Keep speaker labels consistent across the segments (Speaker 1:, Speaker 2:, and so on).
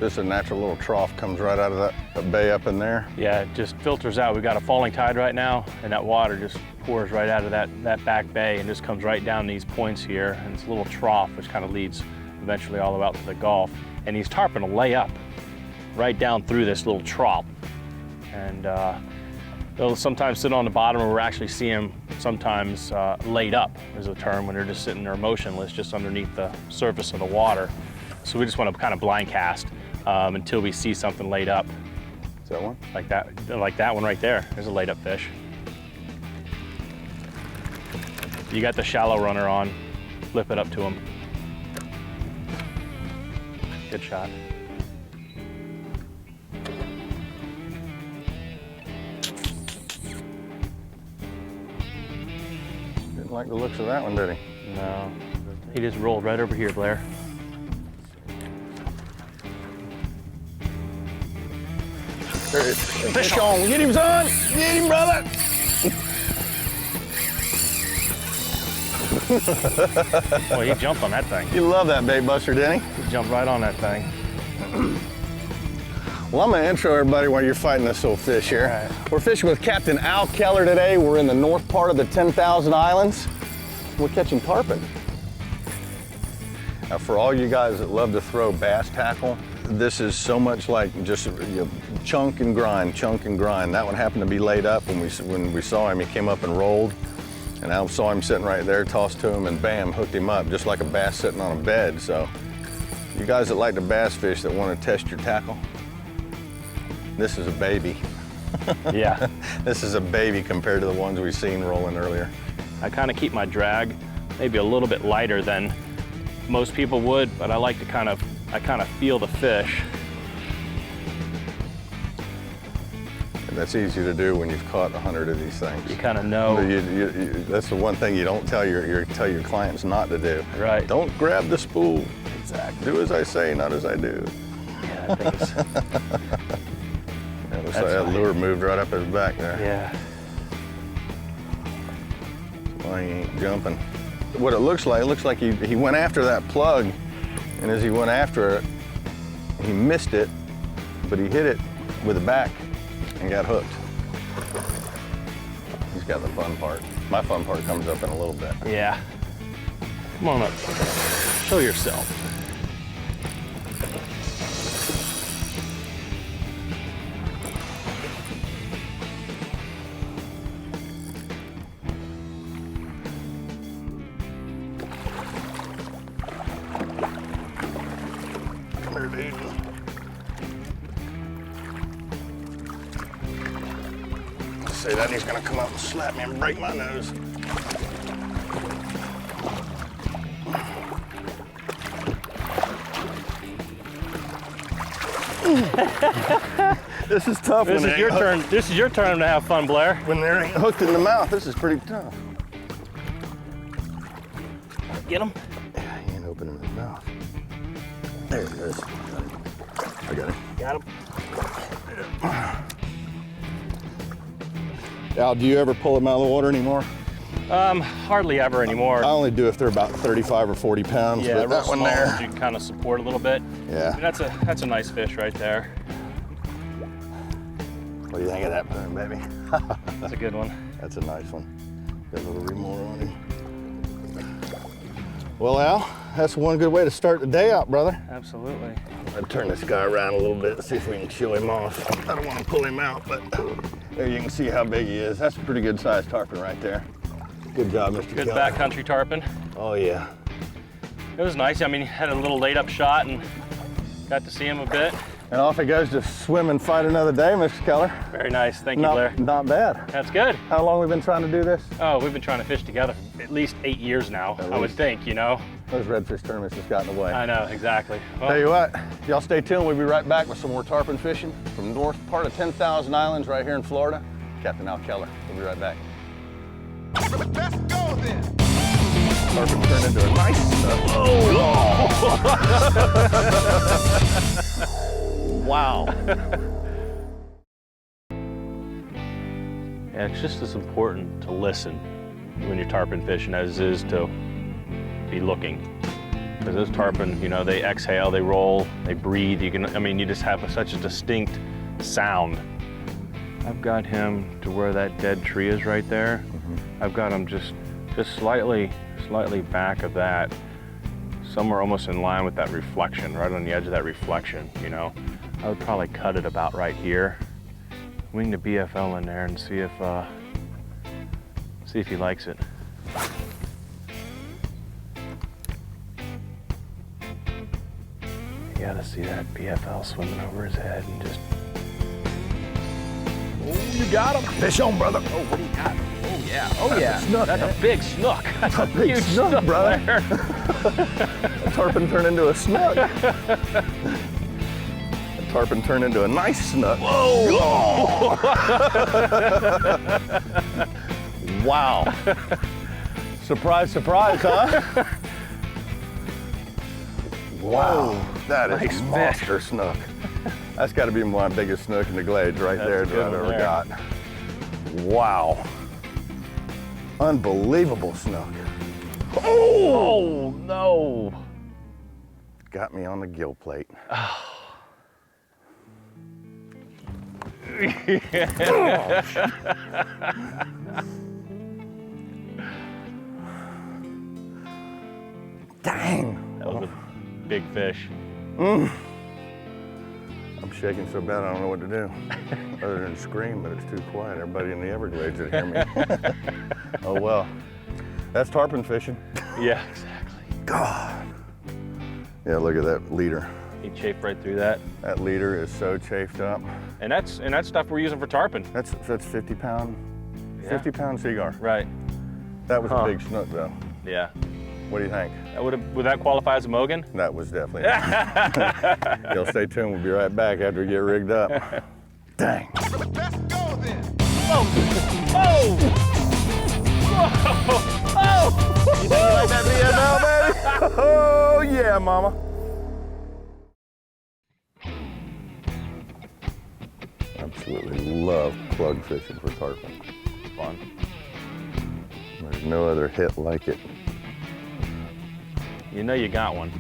Speaker 1: This is a natural little trough, comes right out of that bay up in there.
Speaker 2: Yeah, it just filters out. We've got a falling tide right now, and that water just pours right out of that back bay and just comes right down these points here. And it's a little trough, which kind of leads eventually all the way out to the Gulf. And these tarpon will lay up right down through this little trough. And they'll sometimes sit on the bottom, or we're actually seeing them sometimes laid up, is a term, when they're just sitting there motionless just underneath the surface of the water. So we just want to kind of blind cast until we see something laid up.
Speaker 1: Is that one?
Speaker 2: Like that one right there. There's a laid up fish. You got the shallow runner on, flip it up to him. Good shot.
Speaker 1: Didn't like the looks of that one, did he?
Speaker 2: No, he just rolled right over here, Blair.
Speaker 1: Fish on! Get him, son! Get him, brother!
Speaker 2: Well, he jumped on that thing.
Speaker 1: You love that bait buster, didn't he?
Speaker 2: He jumped right on that thing.
Speaker 1: Well, I'm gonna intro everybody while you're fighting this little fish here.
Speaker 2: Right.
Speaker 1: We're fishing with Captain Al Keller today. We're in the north part of the 10,000 Islands. We're catching tarpon. Now, for all you guys that love to throw bass tackle, this is so much like just chunk and grind, chunk and grind. That one happened to be laid up when we saw him. He came up and rolled, and I saw him sitting right there, tossed to him, and bam, hooked him up, just like a bass sitting on a bed. So, you guys that like to bass fish that want to test your tackle, this is a baby.
Speaker 2: Yeah.
Speaker 1: This is a baby compared to the ones we've seen rolling earlier.
Speaker 2: I kind of keep my drag maybe a little bit lighter than most people would, but I like to kind of feel the fish.
Speaker 1: And that's easy to do when you've caught 100 of these things.
Speaker 2: You kind of know.
Speaker 1: That's the one thing you don't tell your clients not to do.
Speaker 2: Right.
Speaker 1: Don't grab the spool.
Speaker 2: Exactly.
Speaker 1: Do as I say, not as I do.
Speaker 2: Yeah, I think it's...
Speaker 1: It looks like that lure moved right up his back there.
Speaker 2: Yeah.
Speaker 1: Why he ain't jumping. What it looks like he went after that plug, and as he went after it, he missed it, but he hit it with the back and got hooked. He's got the fun part. My fun part comes up in a little bit.
Speaker 2: Yeah. Come on up. Show yourself.
Speaker 1: Say that, he's gonna come up and slap me and break my nose. This is tough.
Speaker 2: This is your turn. This is your turn to have fun, Blair.
Speaker 1: When they're ain't hooked in the mouth, this is pretty tough.
Speaker 2: Get him.
Speaker 1: Yeah, he ain't opening his mouth. There it is. I got him.
Speaker 2: Got him.
Speaker 1: Al, do you ever pull them out of the water anymore?
Speaker 2: Hardly ever anymore.
Speaker 1: I only do if they're about 35 or 40 pounds.
Speaker 2: Yeah,
Speaker 1: but that one there.
Speaker 2: You kind of support a little bit.
Speaker 1: Yeah.
Speaker 2: And that's a nice fish right there.
Speaker 1: What do you think of that boom, baby?
Speaker 2: That's a good one.
Speaker 1: That's a nice one. Got a little remore on him. Well, Al, that's one good way to start the day out, brother.
Speaker 2: Absolutely.
Speaker 1: I'll turn this guy around a little bit and see if we can show him off. I don't want to pull him out, but there you can see how big he is. That's a pretty good sized tarpon right there. Good job, Mr.
Speaker 2: Good
Speaker 1: Keller.
Speaker 2: backcountry tarpon.
Speaker 1: Oh, yeah.
Speaker 2: It was nice. I mean, he had a little laid up shot and got to see him a bit.
Speaker 1: And off he goes to swim and fight another day, Mr. Keller.
Speaker 2: Very nice. Thank you, Blair.
Speaker 1: Not bad.
Speaker 2: That's good.
Speaker 1: How long have we been trying to do this?
Speaker 2: Oh, we've been trying to fish together for at least 8 years now, I would think, you know.
Speaker 1: Those redfish tournaments just got in the way.
Speaker 2: I know, exactly. Well,
Speaker 1: Tell you what, y'all stay tuned. We'll be right back with some more tarpon fishing from the north part of 10,000 Islands right here in Florida. Captain Al Keller. We'll be right back.
Speaker 3: Let's go then.
Speaker 1: Tarpon turned into a nice... Wow.
Speaker 2: yeah, it's just as important to listen when you're tarpon fishing as it is to be looking. Because those tarpon, you know, they exhale, they roll, they breathe. You can, I mean, you just have such a distinct sound. I've got him to where that dead tree is right there. I've got him just slightly back of that, somewhere almost in line with that reflection, right on the edge of that reflection, you know. I would probably cut it about right here. Wing the BFL in there and see if he likes it. You gotta see that BFL swimming over his head and just. Oh, you got him!
Speaker 1: Fish on, brother.
Speaker 2: Oh, what do you got? Oh yeah, oh yeah.
Speaker 1: Snook,
Speaker 2: that's
Speaker 1: man.
Speaker 2: a big snook. That's a
Speaker 1: big
Speaker 2: huge
Speaker 1: snook, brother.
Speaker 2: there.
Speaker 1: A tarpon turned into a snook. A tarpon turned into a nice snook.
Speaker 2: Whoa!
Speaker 1: Wow. Surprise, surprise, huh? Wow, that is
Speaker 2: Nice
Speaker 1: a monster snook. That's got to be my biggest snook in the glades right
Speaker 2: That's
Speaker 1: there
Speaker 2: a
Speaker 1: that
Speaker 2: good
Speaker 1: I've
Speaker 2: one
Speaker 1: ever
Speaker 2: there.
Speaker 1: got. Wow. Unbelievable snook.
Speaker 2: Oh no!
Speaker 1: Got me on the gill plate. Dang.
Speaker 2: That was a big fish.
Speaker 1: I'm shaking so bad I don't know what to do. Other than scream, but it's too quiet. Everybody in the Everglades would hear me. Oh well. That's tarpon fishing.
Speaker 2: Yeah, exactly.
Speaker 1: God. Yeah, look at that leader.
Speaker 2: He chafed right through that.
Speaker 1: That leader is so chafed up.
Speaker 2: And that's stuff we're using for tarpon.
Speaker 1: That's 50 pound
Speaker 2: Yeah.
Speaker 1: cigar.
Speaker 2: Right.
Speaker 1: That was
Speaker 2: Huh.
Speaker 1: a big snook though.
Speaker 2: Yeah.
Speaker 1: What do you think?
Speaker 2: Would that qualify as a Mogan?
Speaker 1: That was definitely. You'll stay tuned. We'll be right back after we get rigged up. Dang.
Speaker 3: Let's go then.
Speaker 2: Oh! Oh! Oh! You think you like that
Speaker 1: BFL, baby? Oh yeah, mama. Absolutely love plug fishing for tarpon.
Speaker 2: Fun.
Speaker 1: There's no other hit like it.
Speaker 2: You know you got one.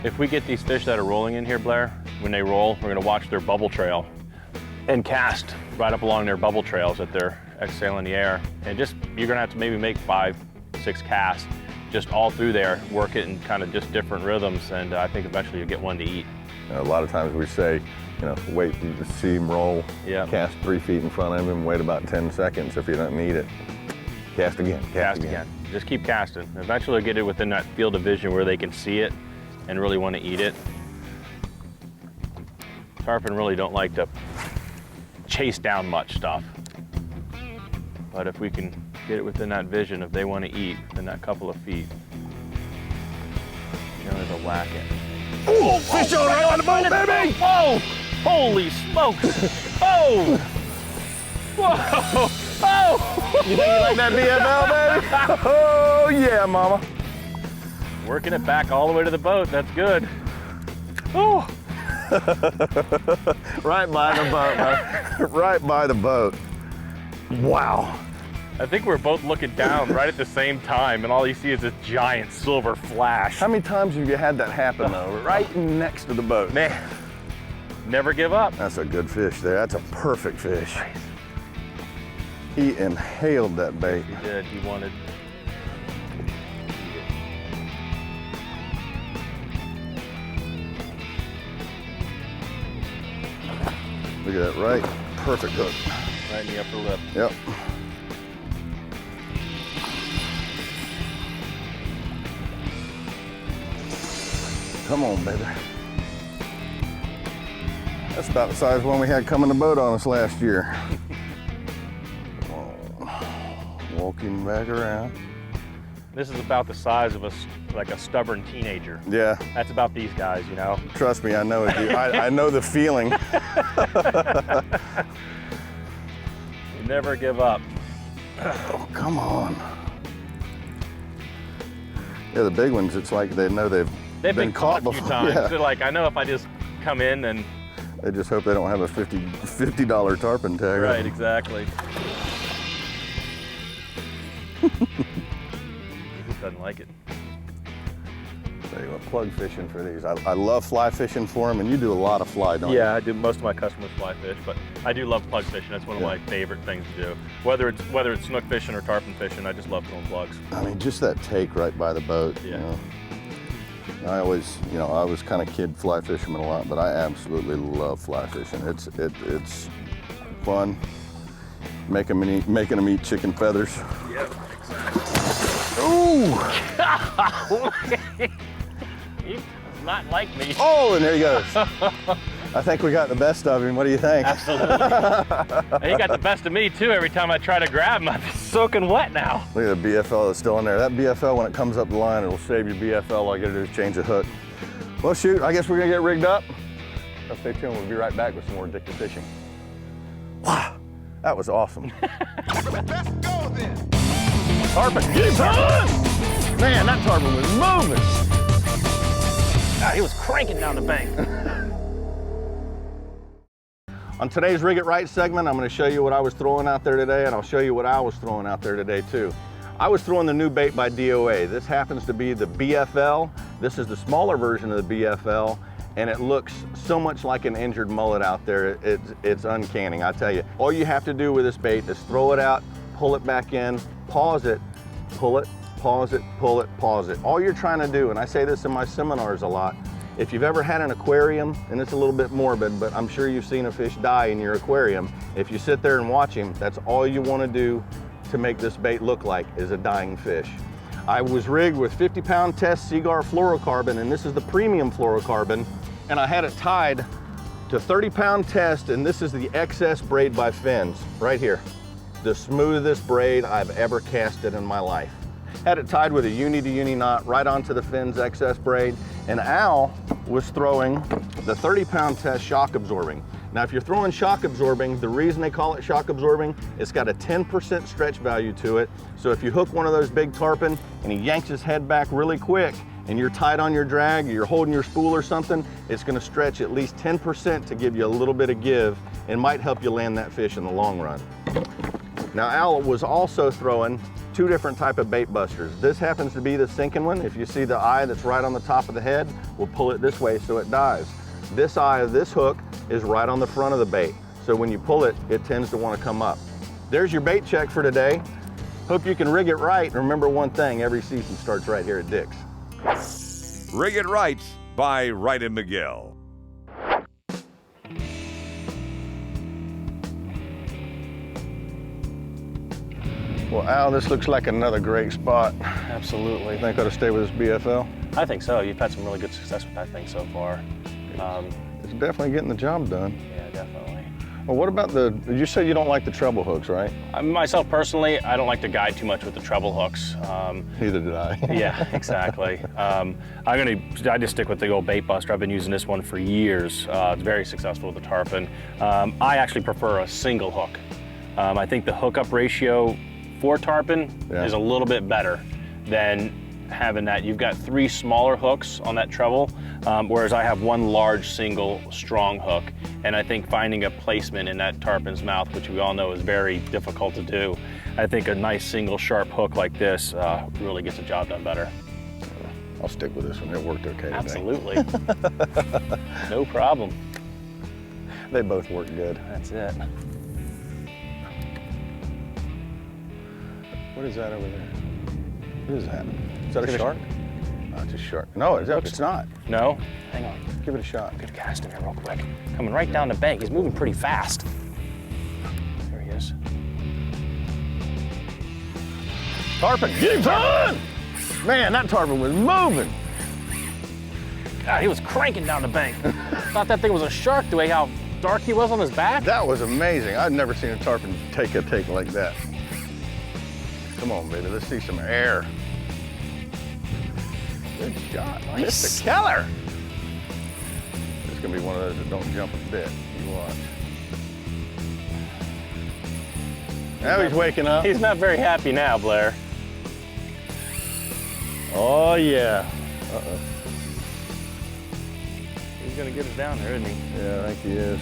Speaker 2: If we get these fish that are rolling in here, Blair, when they roll, we're gonna watch their bubble trail and cast right up along their bubble trails that they're exhaling in the air. And just, you're gonna have to maybe make 5, 6 casts just all through there, work it in kind of just different rhythms, and I think eventually you'll get one to eat.
Speaker 1: You know, a lot of times we say, you know, wait to see him roll,
Speaker 2: Yeah.
Speaker 1: cast 3 feet in front of him, wait about 10 seconds. If you don't need it, cast again,
Speaker 2: Cast again. Just keep casting. Eventually get it within that field of vision where they can see it and really want to eat it. Tarpon really don't like to chase down much stuff. But if we can get it within that vision, if they want to eat within that couple of feet, generally they'll whack it.
Speaker 1: Oh, fish on right on the boat, baby!
Speaker 2: Oh! Holy smokes! Oh! Whoa! Oh!
Speaker 1: You think you like that BFL, baby? Oh yeah, mama.
Speaker 2: Working it back all the way to the boat. That's good. Oh!
Speaker 1: Right by the boat, bro. Right by the boat. Wow.
Speaker 2: I think we're both looking down right at the same time, and all you see is this giant silver flash.
Speaker 1: How many times have you had that happen though? Right next to the boat.
Speaker 2: Man, never give up.
Speaker 1: That's a good fish there. That's a perfect fish. He inhaled that bait.
Speaker 2: He did. He wanted.
Speaker 1: Look at that, right? Perfect hook.
Speaker 2: Right in the upper lip.
Speaker 1: Yep. Come on, baby. That's about the size one we had coming to boat on us last year. Walk him back around.
Speaker 2: This is about the size of like a stubborn teenager.
Speaker 1: Yeah,
Speaker 2: That's about these guys, you know.
Speaker 1: trust me, I know it. I know the feeling.
Speaker 2: You never give up.
Speaker 1: Oh, come on. Yeah, the big ones, it's like they know they've
Speaker 2: been caught a few
Speaker 1: before.
Speaker 2: times.
Speaker 1: Yeah.
Speaker 2: They're like, I know if I just come in and.
Speaker 1: They just hope they don't have a $50 tarpon tag. on
Speaker 2: Right,
Speaker 1: them.
Speaker 2: exactly. He just doesn't like it.
Speaker 1: Tell you what, plug fishing for these. I love fly fishing for them, and you do a lot of fly, don't you?
Speaker 2: Yeah, I do. Most of my customers fly fish, but I do love plug fishing. That's one of my favorite things to do. Whether it's snook fishing or tarpon fishing, I just love throwing plugs.
Speaker 1: I mean, just that take right by the boat.
Speaker 2: Yeah.
Speaker 1: You know? I always, I was kind of kid fly fisherman a lot, but I absolutely love fly fishing. It's fun. Making them eat chicken feathers.
Speaker 2: Yep, exactly.
Speaker 1: Ooh!
Speaker 2: He does not like me.
Speaker 1: Oh, and there he goes. I think we got the best of him. What do you think?
Speaker 2: Absolutely. He got the best of me too. Every time I try to grab him, I'm soaking wet now.
Speaker 1: Look at the BFL that's still in there. That BFL, when it comes up the line, it'll save your BFL. All you gotta do is change the hook. Well, shoot, I guess we're gonna get rigged up. So stay tuned. We'll be right back with some more addictive fishing. Wow, that was awesome.
Speaker 3: Let's go then.
Speaker 1: Tarpon, get him! Man, that tarpon was moving.
Speaker 2: God, he was cranking down the bank.
Speaker 1: On today's Rig It Right segment, I'm going to show you what I was throwing out there today, and I'll show you what I was throwing out there today too. I was throwing the new bait by DOA. This happens to be the BFL. This is the smaller version of the BFL, and it looks so much like an injured mullet out there. It's uncanny, I tell you. All you have to do with this bait is throw it out, pull it back in, pause it, pull it, pause it, pull it, pause it. All you're trying to do, and I say this in my seminars a lot, if you've ever had an aquarium, and it's a little bit morbid, but I'm sure you've seen a fish die in your aquarium. If you sit there and watch him, that's all you want to do to make this bait look like is a dying fish. I was rigged with 50-pound test Seaguar fluorocarbon, and this is the premium fluorocarbon, and I had it tied to 30-pound test, and this is the excess braid by Fins, right here. The smoothest braid I've ever casted in my life. Had it tied with a uni-to-uni knot right onto the Fins excess braid, and Al was throwing the 30-pound test shock absorbing. Now, if you're throwing shock absorbing, the reason they call it shock absorbing, it's got a 10% stretch value to it. So if you hook one of those big tarpon and he yanks his head back really quick and you're tight on your drag, or you're holding your spool or something, it's gonna stretch at least 10% to give you a little bit of give and might help you land that fish in the long run. Now, Al was also throwing two different type of bait busters. This happens to be the sinking one. If you see the eye that's right on the top of the head, we'll pull it this way so it dives. This eye of this hook is right on the front of the bait. So when you pull it, it tends to want to come up. There's your bait check for today. Hope you can rig it right. And remember one thing, every season starts right here at Dick's.
Speaker 4: Rig It Right by Wright and Miguel.
Speaker 1: Well, Al, this looks like another great spot.
Speaker 2: Absolutely.
Speaker 1: Think I ought to stay with this BFL?
Speaker 2: I think so. You've had some really good success with that thing so far.
Speaker 1: It's definitely getting the job done.
Speaker 2: Yeah, definitely.
Speaker 1: Well, what about you said you don't like the treble hooks, right?
Speaker 2: Myself personally, I don't like to guide too much with the treble hooks.
Speaker 1: Neither did I.
Speaker 2: Yeah, exactly. I just stick with the old bait buster. I've been using this one for years. It's very successful with the tarpon. I actually prefer a single hook. I think the hookup ratio for tarpon is a little bit better than having that. You've got 3 smaller hooks on that treble, whereas I have 1 large single strong hook. And I think finding a placement in that tarpon's mouth, which we all know is very difficult to do, I think a nice single sharp hook like this really gets the job done better.
Speaker 1: I'll stick with this one. It worked okay today.
Speaker 2: Absolutely. No problem.
Speaker 1: They both work good.
Speaker 2: That's it.
Speaker 1: What is that over there? What is that? Is that a
Speaker 2: Give it a
Speaker 1: shark? No, it's a shark. No, it's not.
Speaker 2: No? Hang on.
Speaker 1: Give it a shot.
Speaker 2: Good cast him here real quick. Coming right down the bank. He's moving pretty fast. There he is.
Speaker 1: Tarpon, get him, son! Man, that tarpon was moving.
Speaker 2: God, he was cranking down the bank. Thought that thing was a shark the way how dark he was on his back.
Speaker 1: That was amazing. I've never seen a tarpon take a take like that. Come on, baby, let's see some air. Good shot,
Speaker 2: Nice.
Speaker 1: Mr. Keller. It's gonna be one of those that don't jump a bit. You watch. Now he's waking up.
Speaker 2: He's not very happy now, Blair.
Speaker 1: Oh yeah. Uh-oh.
Speaker 2: He's gonna get us down there, isn't he?
Speaker 1: Yeah, I think he is.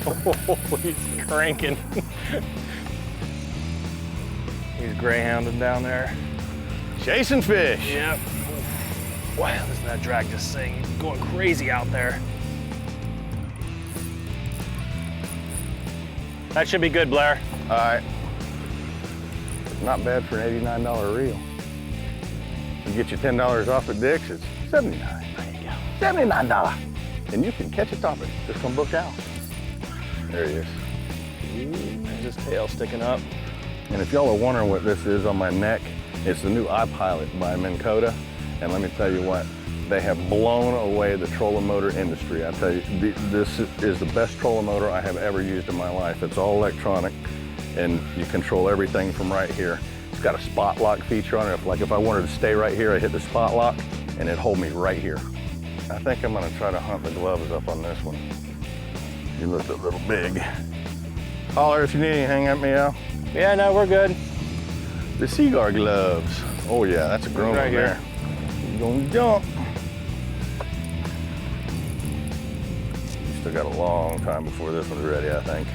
Speaker 2: Oh, he's cranking. He's greyhounding down there.
Speaker 1: Chasing fish.
Speaker 2: Yep. Wow, listen to that drag just sing. He's going crazy out there. That should be good, Blair.
Speaker 1: All right. Not bad for an $89 reel. You get your $10 off at Dick's, it's $79.
Speaker 2: There you go.
Speaker 1: $79. And you can catch a tarpon. Just come book out. There he is.
Speaker 2: There's his tail sticking up.
Speaker 1: And if y'all are wondering what this is on my neck, it's the new iPilot by Minn Kota. And let me tell you what, they have blown away the trolling motor industry. I tell you, this is the best trolling motor I have ever used in my life. It's all electronic, and you control everything from right here. It's got a spot lock feature on it. If I wanted to stay right here, I hit the spot lock, and it'd hold me right here. I think I'm gonna try to hunt the gloves up on this one. You look a little big. Holler if you need anything at me, Al.
Speaker 2: Yeah, no, we're good.
Speaker 1: The Seaguar gloves. Oh yeah, that's a grown
Speaker 2: Right
Speaker 1: one
Speaker 2: here.
Speaker 1: there. He's gonna jump. You still got a long time before this one's ready, I think.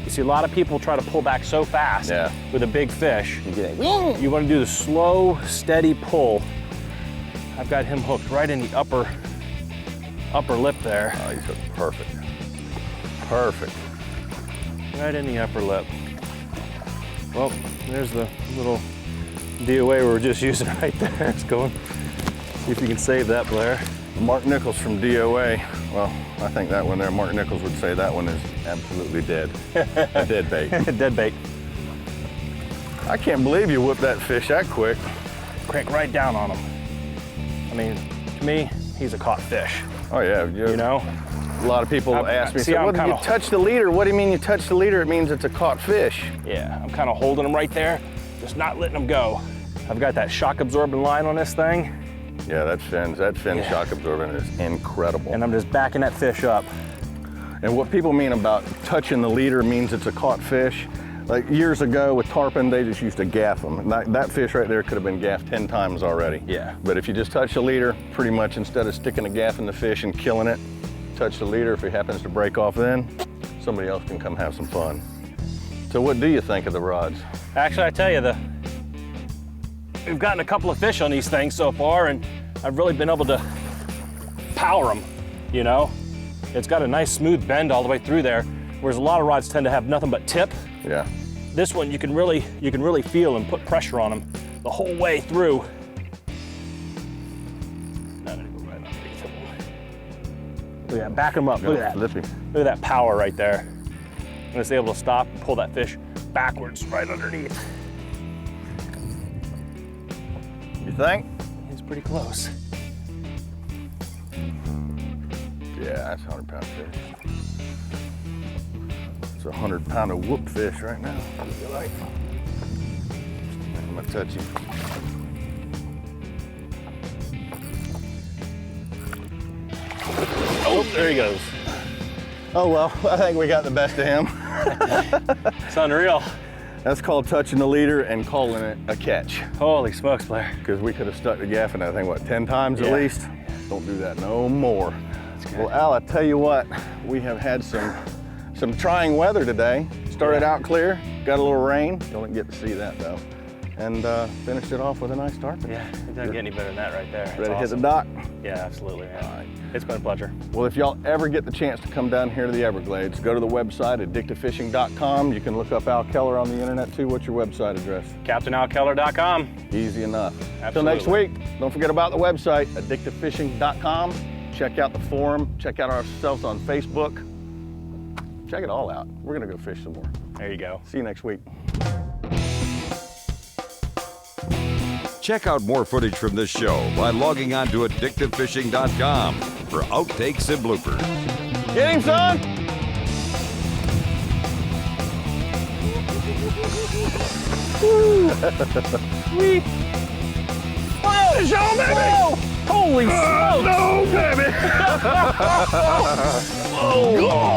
Speaker 2: You see, a lot of people try to pull back so fast
Speaker 1: Yeah.
Speaker 2: with a big fish.
Speaker 1: You get it.
Speaker 2: You want to do the slow, steady pull. I've got him hooked right in the upper lip there.
Speaker 1: Oh, he's hooked perfect. Perfect.
Speaker 2: Right in the upper lip. Well, there's the little DOA we were just using right there. It's going. See if you can save that, Blair.
Speaker 1: Mark Nichols from DOA. Well, I think that one there, Mark Nichols would say that one is absolutely dead. A dead bait.
Speaker 2: Dead bait.
Speaker 1: I can't believe you whipped that fish that quick.
Speaker 2: Crank right down on him. I mean, to me, he's a caught fish.
Speaker 1: Oh yeah.
Speaker 2: You know?
Speaker 1: A lot of people ask me,
Speaker 2: see,
Speaker 1: so,
Speaker 2: I'm
Speaker 1: what, you
Speaker 2: kinda-
Speaker 1: touch the leader? What do you mean you touch the leader? It means it's a caught fish.
Speaker 2: Yeah, I'm kind of holding him right there, just not letting him go. I've got that shock absorbent line on this thing,
Speaker 1: Yeah, that fin
Speaker 2: Yeah.
Speaker 1: shock absorbent is incredible.
Speaker 2: and I'm just backing that fish up.
Speaker 1: And what people mean about touching the leader means it's a caught fish. Like years ago with tarpon, they just used to gaff them. That fish right there could have been gaffed 10 times already.
Speaker 2: Yeah.
Speaker 1: But if you just touch the leader, pretty much instead of sticking a gaff in the fish and killing it, touch the leader. If he happens to break off then, somebody else can come have some fun. So what do you think of the rods?
Speaker 2: Actually, I tell you, we've gotten a couple of fish on these things so far, and I've really been able to power them, you know? It's got a nice smooth bend all the way through there, whereas a lot of rods tend to have nothing but tip.
Speaker 1: Yeah.
Speaker 2: This one, you can really feel and put pressure on them the whole way through. I'm gonna go right underneath him. Look at that, back him up, look at that.
Speaker 1: Flippy.
Speaker 2: Look at that power right there. I'm just able to stop and pull that fish backwards right underneath.
Speaker 1: You think?
Speaker 2: It's pretty close.
Speaker 1: Yeah, that's a 100-pound fish. It's a 100-pound of whoop fish right now. What do you like? I'm gonna touch him.
Speaker 2: Oh, there he goes.
Speaker 1: Oh well, I think we got the best of him.
Speaker 2: It's unreal.
Speaker 1: That's called touching the leader and calling it a catch.
Speaker 2: Holy smokes, Blair.
Speaker 1: Because we could have stuck the gaff in that thing, what, 10 times
Speaker 2: Yeah.
Speaker 1: at least? Don't do that no more. Well, Al, I tell you what, we have had some trying weather today. Started out clear, got a little rain. Don't get to see that though. And finished it off with a nice tarpon.
Speaker 2: Yeah, it doesn't get any better than that right there.
Speaker 1: Ready to hit the
Speaker 2: Awesome.
Speaker 1: dock?
Speaker 2: Yeah, absolutely, man. It's been a pleasure.
Speaker 1: Well, if y'all ever get the chance to come down here to the Everglades, go to the website, addictivefishing.com. You can look up Al Keller on the internet too. What's your website address?
Speaker 2: CaptainAlKeller.com.
Speaker 1: Easy enough. Until
Speaker 2: Absolutely.
Speaker 1: next week, don't forget about the website, addictivefishing.com. Check out the forum, check out ourselves on Facebook. Check it all out. We're gonna go fish some more.
Speaker 2: There you go.
Speaker 1: See you next week.
Speaker 4: Check out more footage from this show by logging on to addictivefishing.com for outtakes and bloopers.
Speaker 1: Get him, son!
Speaker 2: Wee. Oh, show him, baby! Whoa. Holy smokes!
Speaker 1: No, baby!
Speaker 2: Oh.